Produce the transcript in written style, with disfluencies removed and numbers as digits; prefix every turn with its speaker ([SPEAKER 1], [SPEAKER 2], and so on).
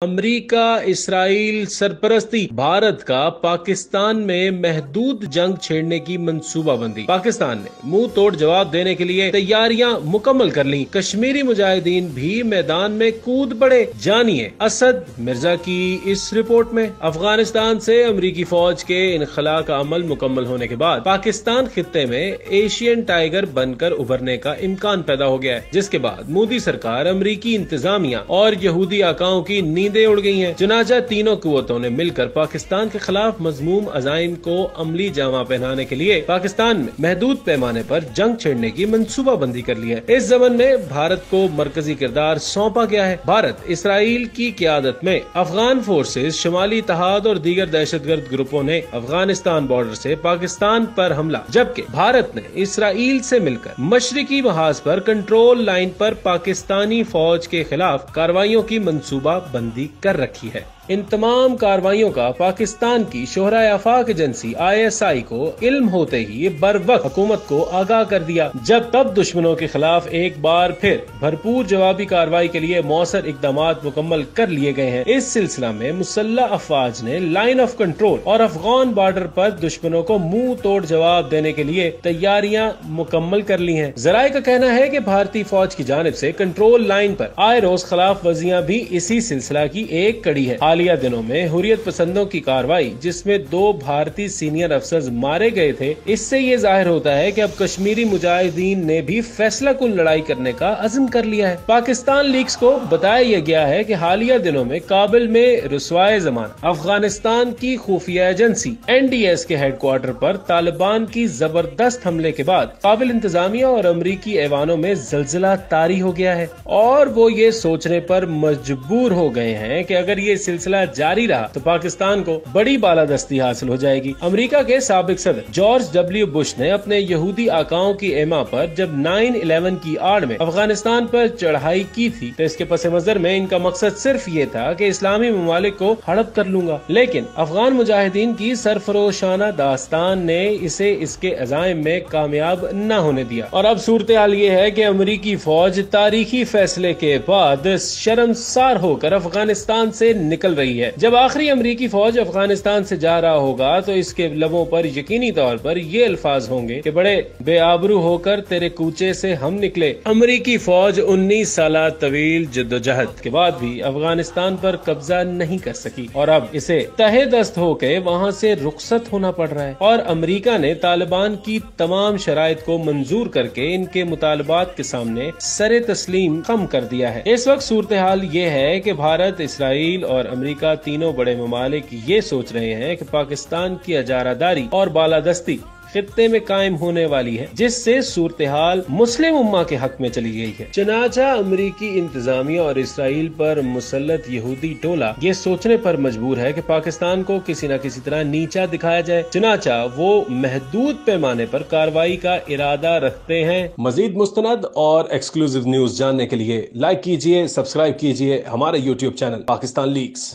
[SPEAKER 1] अमरीका Israel सरपरस्ती Bharat का पाकिस्तान में महदूद जंग छेड़ने की मंसूबाबंदी। पाकिस्तान ने मुंह तोड़ जवाब देने के लिए तैयारियां मुकम्मल कर ली। कश्मीरी मुजाहिदीन भी मैदान में कूद पड़े। जानिए असद मिर्जा की इस रिपोर्ट में। अफगानिस्तान से अमरीकी फौज के इनखला का अमल मुकम्मल होने के बाद पाकिस्तान खित्ते में एशियन टाइगर बनकर उभरने का इम्कान पैदा हो गया है, जिसके बाद मोदी सरकार, अमरीकी इंतजामिया और यहूदी आकाओं की नींदें उड़ गई हैं। चुनाचा तीनों कुव्वतों ने मिलकर पाकिस्तान के खिलाफ मजमूम अज़ाइम को अमली जामा पहनाने के लिए पाकिस्तान में महदूद पैमाने पर जंग छेड़ने की मंसूबाबंदी कर ली है। इस ज़मन में भारत को मरकजी किरदार सौंपा गया है। भारत इसराइल की क़यादत में अफगान फोर्सेज, शुमाली इत्तेहाद और दीगर दहशतगर्द ग्रुपों ने अफगानिस्तान बॉर्डर से पाकिस्तान पर हमला, जबकि भारत ने इसराइल से मिलकर मशरिकी महाज पर कंट्रोल लाइन पर पाकिस्तानी फौज के खिलाफ कार्रवाइयों की मंसूबा बंदी कर रखी है। इन तमाम कार्रवाइयों का पाकिस्तान की शोहराए आफाक एजेंसी ISI को इल्म होते ही बर वक्त हुकूमत को आगाह कर दिया। जब तब दुश्मनों के खिलाफ एक बार फिर भरपूर जवाबी कार्रवाई के लिए मौसर इकदामात मुकम्मल कर लिए गए हैं। इस सिलसिला में मुसल्लह अफवाज ने लाइन ऑफ कंट्रोल और अफगान बॉर्डर पर दुश्मनों को मुंह तोड़ जवाब देने के लिए तैयारियां मुकम्मल कर ली हैं। जराये का कहना है कि भारतीय फौज की जानिब से कंट्रोल लाइन पर आए रोज खिलाफ वर्जियां भी इसी सिलसिला की एक कड़ी है। हालिया दिनों में हुर्रियत पसंदों की कार्रवाई, जिसमें 2 भारतीय सीनियर अफसर मारे गए थे, इससे ये जाहिर होता है कि अब कश्मीरी मुजाहिदीन ने भी फैसला कुल लड़ाई करने का अज़्म कर लिया है। पाकिस्तान लीक्स को बताया गया है कि हालिया दिनों में काबिल में रुसवाए ज़मान अफगानिस्तान की खुफिया एजेंसी NDS के हेडक्वार्टर पर तालिबान की जबरदस्त हमले के बाद काबिल इंतजामिया और अमरीकी ऐवानों में जलजिला तारी हो गया है और वो ये सोचने पर मजबूर हो गए हैं कि अगर ये सिलसिला जारी रहा तो पाकिस्तान को बड़ी बालादस्ती हासिल हो जाएगी। अमेरिका के साबिक सदर जॉर्ज W. बुश ने अपने यहूदी आकाओं की एमा पर जब 9/11 की आड़ में अफगानिस्तान पर चढ़ाई की थी तो इसके पस मंजर में इनका मकसद सिर्फ ये था कि इस्लामी ममालिक को हड़प कर लूंगा, लेकिन अफगान मुजाहिदीन की सरफरोशाना दास्तान ने इसे इसके अज़ाइम में कामयाब न होने दिया और अब सूरत हाल ये है कि अमरीकी फौज तारीखी फैसले के बाद शर्मसार होकर अफगानिस्तान से निकल रही है। जब आखिरी अमरीकी फौज अफगानिस्तान से जा रहा होगा तो इसके लबों पर यकीनी तौर पर ये अल्फाज होंगे कि बड़े बेआबरू होकर तेरे कूचे से हम निकले। अमरीकी फौज 19 साल तवील जद्दोजहद के बाद भी अफगानिस्तान पर कब्जा नहीं कर सकी और अब इसे तहे दस्त होकर वहाँ से रुखसत होना पड़ रहा है और अमरीका ने तालिबान की तमाम शराइत को मंजूर करके इनके मुतालबात के सामने सरे तस्लीम कम कर दिया है। इस वक्त सूरत हाल ये है कि भारत, इसराइल और अमेरिका तीनों बड़े ममालिक ये सोच रहे हैं कि पाकिस्तान की अजारादारी और बालादस्ती खित्ते में कायम होने वाली है, जिससे सूरत हाल मुस्लिम उम्मा के हक में चली गई है। चनाचा अमरीकी इंतजामिया और इसराइल पर मुसल्लत यहूदी टोला ये सोचने पर मजबूर है कि पाकिस्तान को किसी न किसी तरह नीचा दिखाया जाए। चनाचा वो महदूद पैमाने पर कार्रवाई का इरादा रखते हैं। मजीद मुस्तनद और एक्सक्लूसिव न्यूज जानने के लिए लाइक कीजिए, सब्सक्राइब कीजिए हमारे YouTube चैनल पाकिस्तान लीक्स।